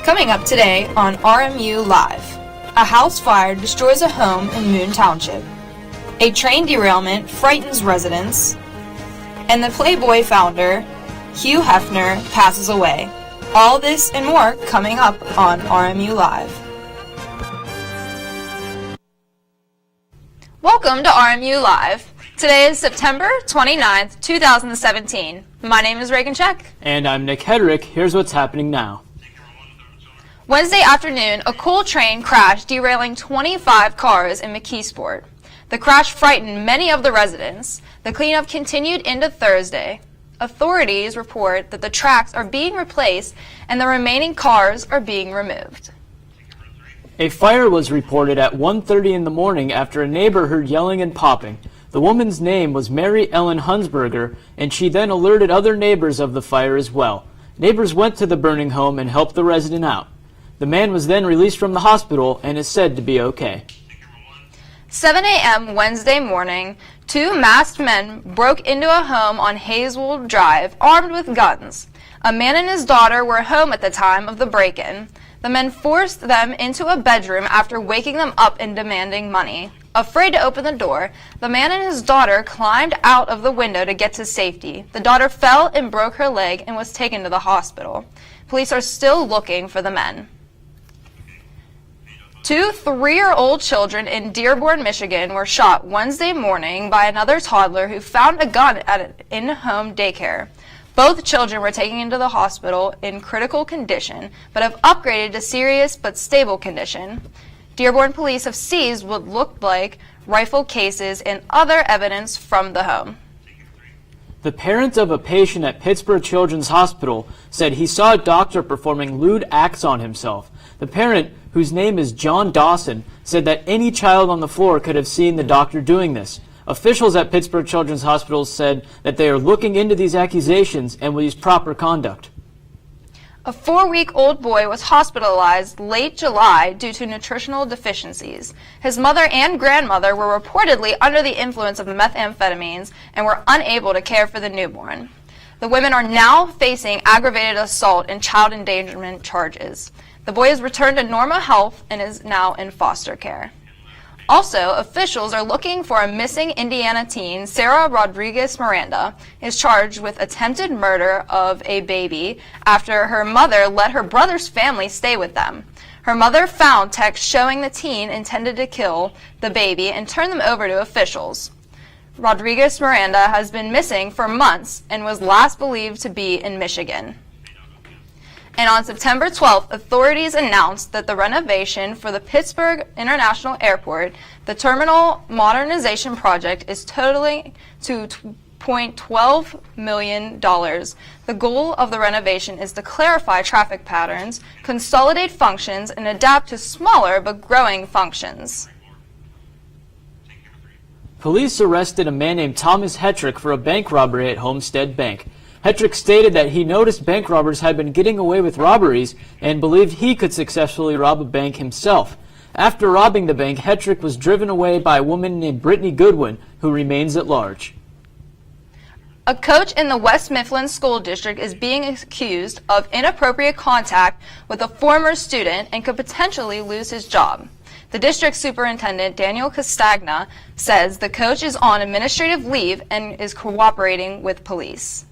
Coming up today on RMU Live, a house fire destroys a home in Moon Township, a train derailment frightens residents, and the Playboy founder, Hugh Hefner, passes away. All this and more coming up on RMU Live. Welcome to RMU Live. Today is September 29th, 2017. My name is Reagan Check. And I'm Nick Hedrick. Here's what's happening now. Wednesday afternoon, a coal train crashed, derailing 25 cars in McKeesport. The crash frightened many of the residents. The cleanup continued into Thursday. Authorities report that the tracks are being replaced and the remaining cars are being removed. A fire was reported at 1:30 in the morning after a neighbor heard yelling and popping. The woman's name was Mary Ellen Hunsberger, and she then alerted other neighbors of the fire as well. Neighbors went to the burning home and helped the resident out. The man was then released from the hospital and is said to be okay. 7 a.m. Wednesday morning, two masked men broke into a home on Hazelwood Drive, armed with guns. A man and his daughter were home at the time of the break-in. The men forced them into a bedroom after waking them up and demanding money. Afraid to open the door, the man and his daughter climbed out of the window to get to safety. The daughter fell and broke her leg and was taken to the hospital. Police are still looking for the men. Two 3-year-old children in Dearborn, Michigan were shot Wednesday morning by another toddler who found a gun at an in-home daycare. Both children were taken into the hospital in critical condition, but have upgraded to serious but stable condition. Dearborn police have seized what looked like rifle cases and other evidence from the home. The parent of a patient at Pittsburgh Children's Hospital said he saw a doctor performing lewd acts on himself. The parent, whose name is John Dawson, said that any child on the floor could have seen the doctor doing this. Officials at Pittsburgh Children's Hospital said that they are looking into these accusations and will use proper conduct. A 4-week-old boy was hospitalized late July due to nutritional deficiencies. His mother and grandmother were reportedly under the influence of methamphetamines and were unable to care for the newborn. The women are now facing aggravated assault and child endangerment charges. The boy is returned to normal health and is now in foster care. Also, officials are looking for a missing Indiana teen. Sarah Rodriguez Miranda is charged with attempted murder of a baby after her mother let her brother's family stay with them. Her mother found texts showing the teen intended to kill the baby and turn them over to officials. Rodriguez Miranda has been missing for months and was last believed to be in Michigan. And on September 12th, authorities announced that the renovation for the Pittsburgh International Airport, the terminal modernization project, is totaling to $2.12 million. The goal of the renovation is to clarify traffic patterns, consolidate functions, and adapt to smaller but growing functions. Police arrested a man named Thomas Hetrick for a bank robbery at Homestead Bank. Hetrick stated that he noticed bank robbers had been getting away with robberies and believed he could successfully rob a bank himself. After robbing the bank, Hetrick was driven away by a woman named Brittany Goodwin, who remains at large. A coach in the West Mifflin School District is being accused of inappropriate contact with a former student and could potentially lose his job. The district superintendent, Daniel Castagna, says the coach is on administrative leave and is cooperating with police.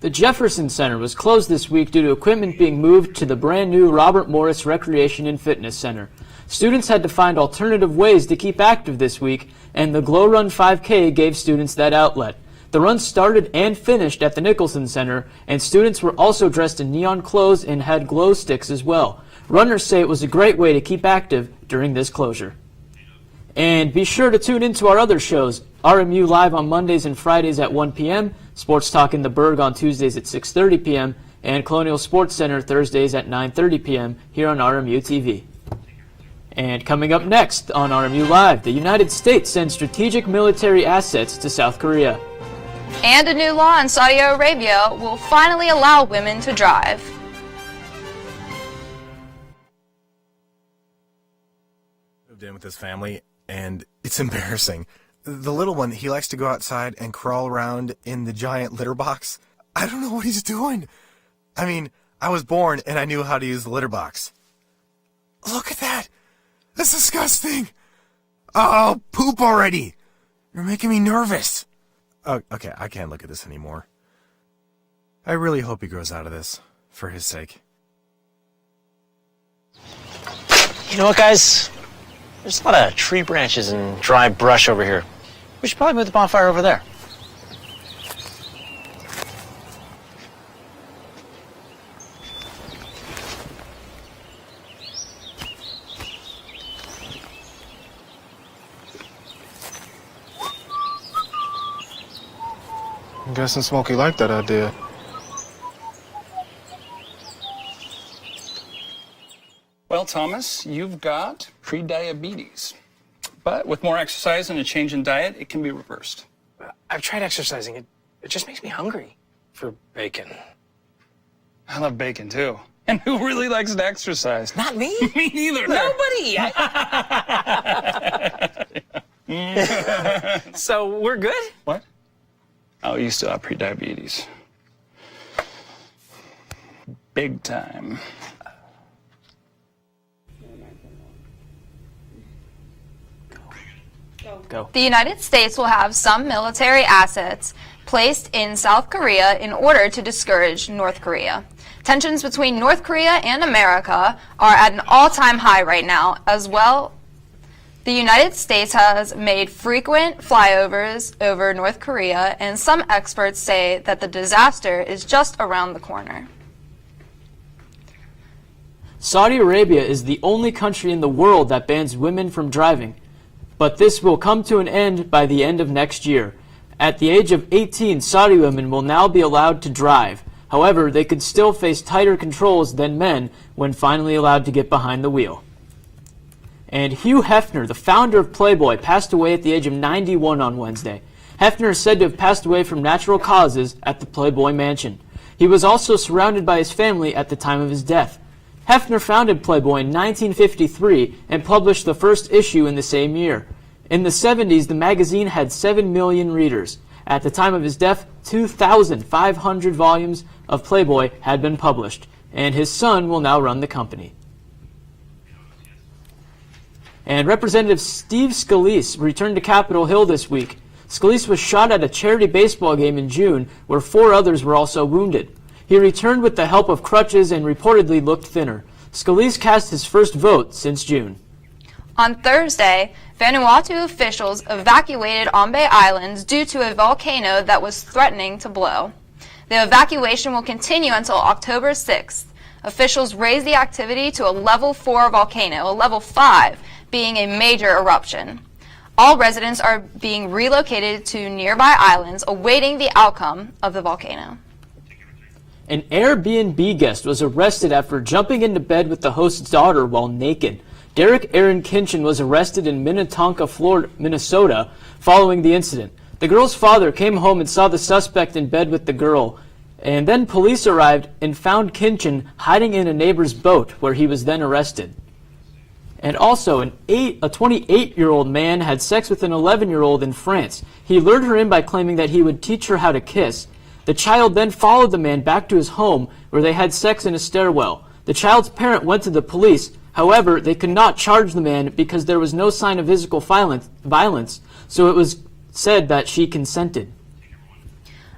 The Jefferson Center was closed this week due to equipment being moved to the brand new Robert Morris Recreation and Fitness Center. Students had to find alternative ways to keep active this week, and the Glow Run 5K gave students that outlet. The run started and finished at the Nicholson Center, and students were also dressed in neon clothes and had glow sticks as well. Runners say it was a great way to keep active during this closure. And be sure to tune into our other shows, RMU Live on Mondays and Fridays at 1 p.m., Sports Talk in the Berg on Tuesdays at 6:30 p.m., and Colonial Sports Center Thursdays at 9:30 p.m. here on RMU-TV. And coming up next on RMU Live, the United States sends strategic military assets to South Korea. And a new law in Saudi Arabia will finally allow women to drive. Moved in with his family, and it's embarrassing. The little one, he likes to go outside and crawl around in the giant litter box. I don't know what he's doing. I mean, I was born and I knew how to use the litter box. Look at that! That's disgusting! Oh, poop already! You're making me nervous. Oh, okay, I can't look at this anymore. I really hope he grows out of this, for his sake. You know what, guys? There's a lot of tree branches and dry brush over here. We should probably move the bonfire over there. I'm guessing Smokey liked that idea. Well, Thomas, you've got pre-diabetes. But with more exercise and a change in diet, it can be reversed. I've tried exercising. It just makes me hungry for bacon. I love bacon, too. And who really likes to exercise? Not me. Me neither. Nobody. So we're good? What? Oh, you still have pre-diabetes. Big time. Go. The United States will have some military assets placed in South Korea in order to discourage North Korea. Tensions between North Korea and America are at an all-time high right now. As well, the United States has made frequent flyovers over North Korea, and some experts say that the disaster is just around the corner. Saudi Arabia is the only country in the world that bans women from driving, but this will come to an end by the end of next year. At the age of 18, Saudi women will now be allowed to drive. However, they could still face tighter controls than men when finally allowed to get behind the wheel. And Hugh Hefner, the founder of Playboy, passed away at the age of 91 on Wednesday. Hefner is said to have passed away from natural causes at the Playboy mansion. He was also surrounded by his family at the time of his death. Hefner founded Playboy in 1953 and published the first issue in the same year. In the 70s, the magazine had 7 million readers. At the time of his death, 2,500 volumes of Playboy had been published, and his son will now run the company. And Representative Steve Scalise returned to Capitol Hill this week. Scalise was shot at a charity baseball game in June, where 4 others were also wounded. He returned with the help of crutches and reportedly looked thinner. Scalise cast his first vote since June. On Thursday, Vanuatu officials evacuated Ombe Islands due to a volcano that was threatening to blow. The evacuation will continue until October 6th. Officials raised the activity to a level 4 volcano, a level 5 being a major eruption. All residents are being relocated to nearby islands awaiting the outcome of the volcano. An Airbnb guest was arrested after jumping into bed with the host's daughter while naked. Derek Aaron Kinchin was arrested in Minnetonka, Minnesota, following the incident. The girl's father came home and saw the suspect in bed with the girl, and then police arrived and found Kinchin hiding in a neighbor's boat, where he was then arrested. And also, a 28-year-old man had sex with an 11-year-old in France. He lured her in by claiming that he would teach her how to kiss. The child then followed the man back to his home, where they had sex in a stairwell. The child's parent went to the police. However, they could not charge the man because there was no sign of physical violence, so it was said that she consented.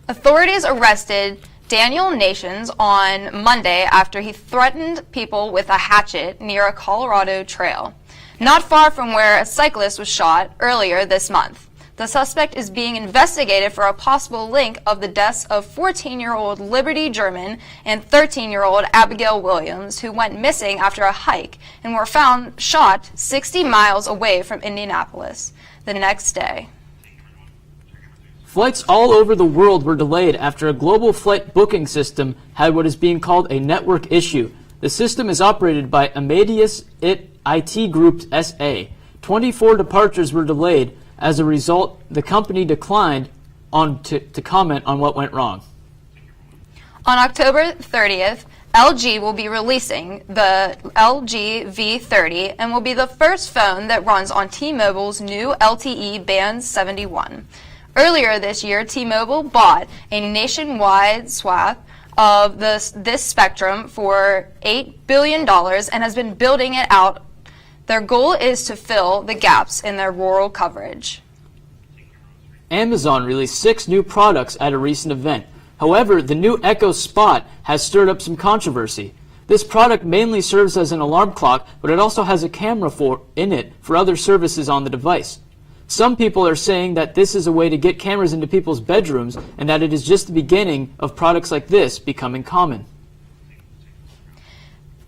Authorities arrested Daniel Nations on Monday after he threatened people with a hatchet near a Colorado trail, not far from where a cyclist was shot earlier this month. The suspect is being investigated for a possible link of the deaths of 14-year-old Liberty German and 13-year-old Abigail Williams, who went missing after a hike and were found shot 60 miles away from Indianapolis the next day. Flights all over the world were delayed after a global flight booking system had what is being called a network issue. The system is operated by Amadeus IT Group SA. 24 departures were delayed. As a result, the company declined to comment on what went wrong. On October 30th, LG will be releasing the LG V30 and will be the first phone that runs on T-Mobile's new LTE Band 71. Earlier this year, T-Mobile bought a nationwide swath of this spectrum for $8 billion and has been building it out. Their goal is to fill the gaps in their rural coverage. Amazon released 6 new products at a recent event. However, the new Echo Spot has stirred up some controversy. This product mainly serves as an alarm clock, but it also has a camera in it for other services on the device. Some people are saying that this is a way to get cameras into people's bedrooms and that it is just the beginning of products like this becoming common.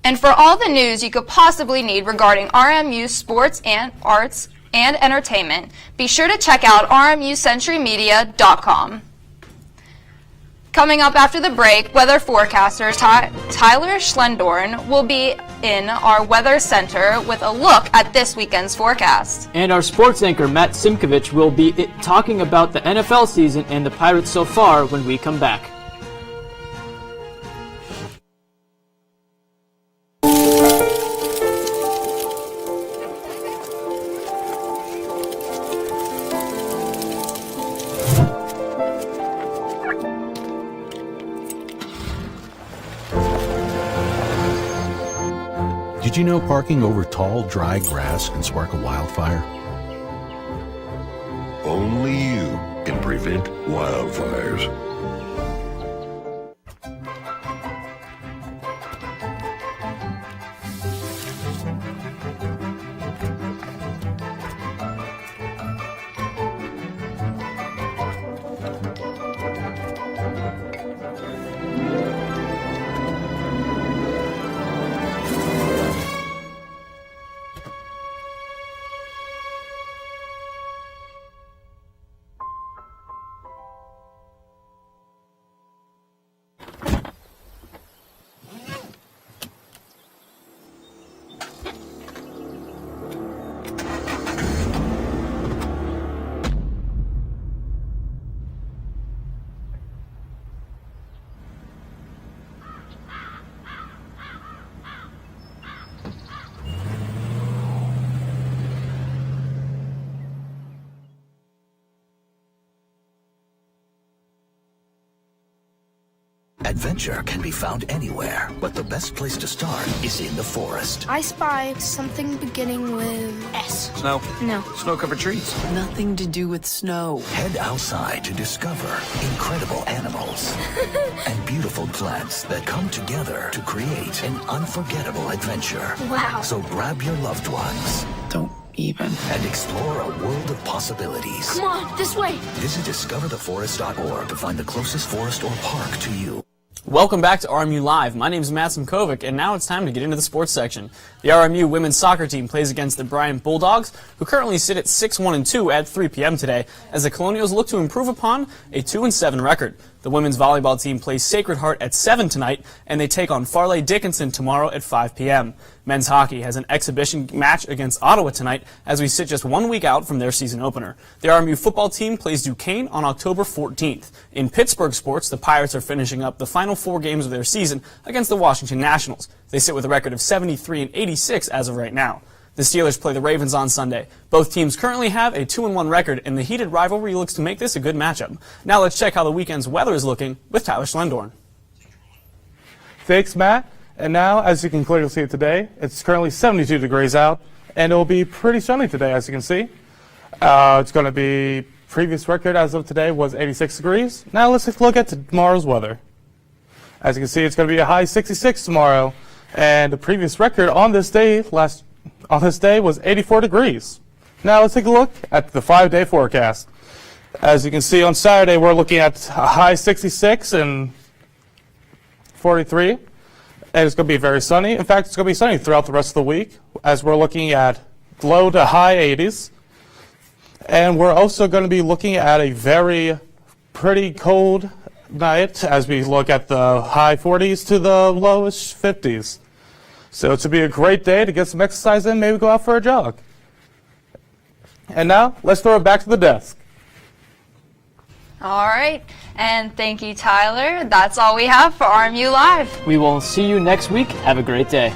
And for all the news you could possibly need regarding RMU sports and arts and entertainment, be sure to check out rmucenturymedia.com. Coming up after the break, weather forecaster Tyler Schlendorn will be in our weather center with a look at this weekend's forecast. And our sports anchor Matt Simkovich will be talking about the NFL season and the Pirates so far when we come back. Did you know parking over tall, dry grass can spark a wildfire? Only you can prevent wildfires. Adventure can be found anywhere, but the best place to start is in the forest. I spy something beginning with S. Snow? No. Snow-covered trees? Nothing to do with snow. Head outside to discover incredible animals and beautiful plants that come together to create an unforgettable adventure. Wow. So grab your loved ones. Don't even. And explore a world of possibilities. Come on, this way. Visit discovertheforest.org to find the closest forest or park to you. Welcome back to RMU Live. My name is Matt Simkovic, and now it's time to get into the sports section. The RMU women's soccer team plays against the Bryant Bulldogs, who currently sit at 6-1-2 at 3 p.m. today, as the Colonials look to improve upon a 2-7 record. The women's volleyball team plays Sacred Heart at 7 tonight, and they take on Farley Dickinson tomorrow at 5 p.m. Men's hockey has an exhibition match against Ottawa tonight as we sit just 1 week out from their season opener. The RMU football team plays Duquesne on October 14th. In Pittsburgh sports, the Pirates are finishing up the final 4 games of their season against the Washington Nationals. They sit with a record of 73-86 as of right now. The Steelers play the Ravens on Sunday. Both teams currently have a 2-1 record, and the heated rivalry looks to make this a good matchup. Now let's check how the weekend's weather is looking with Tyler Schlendorn. Thanks, Matt. And now, as you can clearly see today, it's currently 72 degrees out, and it will be pretty sunny today, as you can see. It's going to be, previous record as of today was 86 degrees. Now let's take a look at tomorrow's weather. As you can see, it's going to be a high 66 tomorrow, and the previous record on this day was 84 degrees. Now let's take a look at the 5-day forecast. As you can see, on Saturday we're looking at a high 66 and 43, and it's going to be very sunny. In fact, it's going to be sunny throughout the rest of the week, as we're looking at low to high 80s. And we're also going to be looking at a very pretty cold night as we look at the high 40s to the lowest 50s. So it should be a great day to get some exercise in, maybe go out for a jog. And now, let's throw it back to the desk. All right, and thank you, Tyler. That's all we have for RMU Live. We will see you next week. Have a great day.